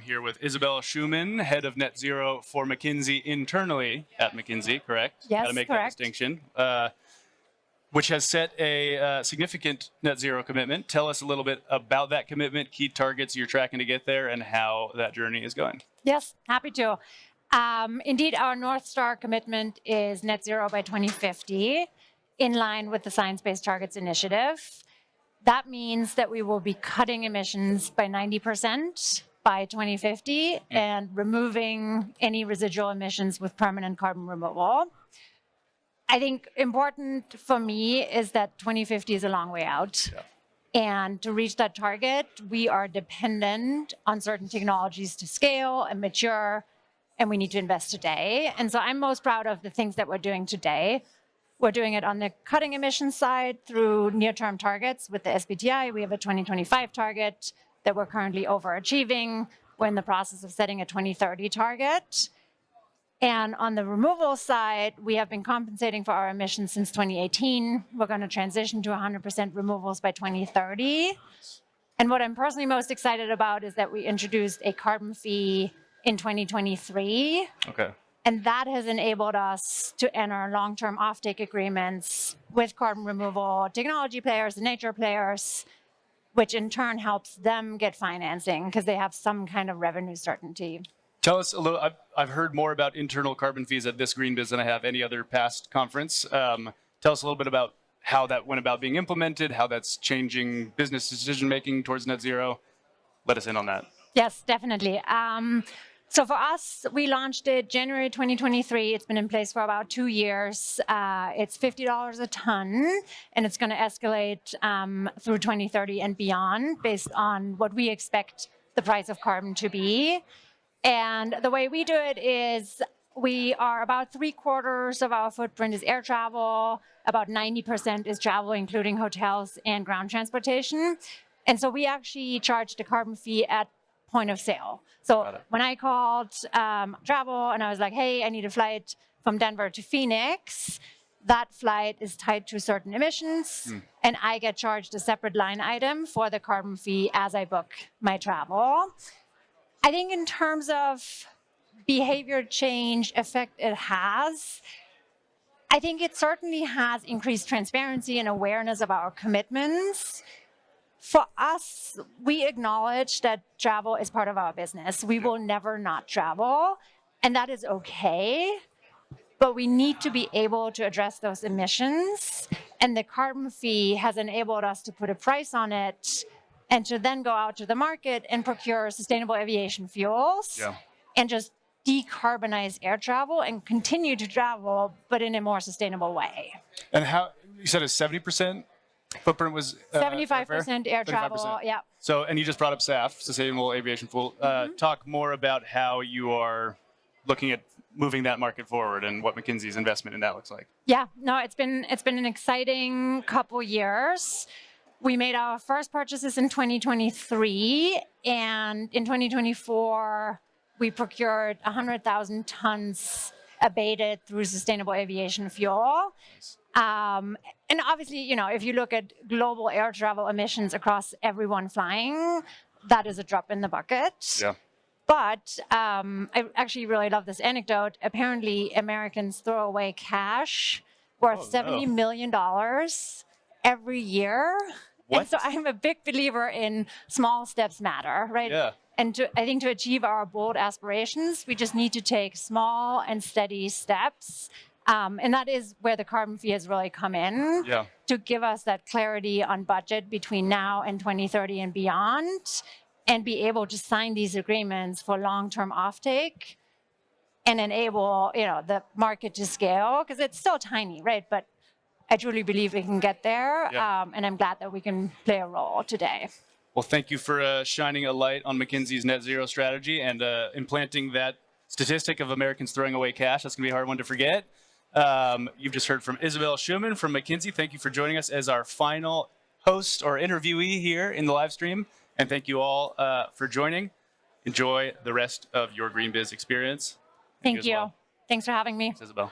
here with Isabelle Schuhmann, head of net zero for McKinsey internally at McKinsey, correct? Yes, Got to make correct. that distinction, which has set a significant net zero commitment. Tell us a little bit about that commitment, key targets you're tracking to get there, and how that journey is going. Yes, happy to. Indeed, our North Star commitment is net zero by 2050, in line with the Science Based Targets Initiative. That means that we will be cutting emissions by 90% by 2050 and removing any residual emissions with permanent carbon removal. I think important for me is that 2050 is a long way out. Yeah. And to reach that target, we are dependent on certain technologies to scale and mature, and we need to invest today. And so I'm most proud of the things that we're doing today. We're doing it on the cutting emissions side through near-term targets with the SBTi. We have a 2025 target that we're currently overachieving. We're in the process of setting a 2030 target. And on the removal side, we have been compensating for our emissions since 2018. We're going to transition to 100% removals by 2030. And what I'm personally most excited about is that we introduced a carbon fee in 2023. Okay. And that has enabled us to enter long-term offtake agreements with carbon removal technology players and nature players, which in turn helps them get financing because they have some kind of revenue certainty. Tell us a little, I've heard more about internal carbon fees at this Green Biz than I have any other past conference. Tell us a little bit about how that went about being implemented, how that's changing business decision-making towards net zero. Let us in on that. Yes, definitely. So for us, we launched it January 2023. It's been in place for about 2 years. It's $50 a ton, and it's going to escalate through 2030 and beyond based on what we expect the price of carbon to be. And the way we do it is we are about 3/4 of our footprint is air travel. About 90% is travel, including hotels and ground transportation. And so we actually charge the carbon fee at point of sale. So when I called travel and I was like, hey, I need a flight from Denver to Phoenix, that flight is tied to certain emissions, and I get charged a separate line item for the carbon fee as I book my travel. I think in terms of behavior change effect it has, I think it certainly has increased transparency and awareness of our commitments. For us, we acknowledge that travel is part of our business. We will never not travel, and that is okay. But we need to be able to address those emissions, and the carbon fee has enabled us to put a price on it and to then go out to the market and procure sustainable aviation fuels and just decarbonize air travel and continue to travel, but in a more sustainable way. And how, you said a 70%? Footprint was 75% air travel, 75%. yeah. So, and you just brought up SAF, Sustainable Aviation Fuel. Talk more about how you are looking at moving that market forward and what McKinsey's investment in that looks like. Yeah, no, it's been an exciting couple years. We made our first purchases in 2023, and in 2024, we procured 100,000 tons abated through sustainable aviation fuel. And obviously, you know, if you look at global air travel emissions across everyone flying, that is a drop in the bucket. Yeah. But I actually really love this anecdote. Apparently, Americans throw away cash worth $70 million every year. What? And so I'm a big believer in small steps matter, right? Yeah. And I think to achieve our bold aspirations, we just need to take small and steady steps. And that is where the carbon fee has really come in to give us that clarity on budget between now and 2030 and beyond, and be able to sign these agreements for long-term offtake and enable, you know, the market to scale, because it's still tiny, right? But I truly believe we can get there, and I'm glad that we can play a role today. Well, thank you for shining a light on McKinsey's net zero strategy and implanting that statistic of Americans throwing away cash. That's going to be a hard one to forget. You've just heard from Isabelle Schuhmann from McKinsey. Thank you for joining us as our final host or interviewee here in the live stream. And thank you all for joining. Enjoy the rest of your Green Biz experience. Thank you. Well. Thanks for having me. Thanks, Isabelle.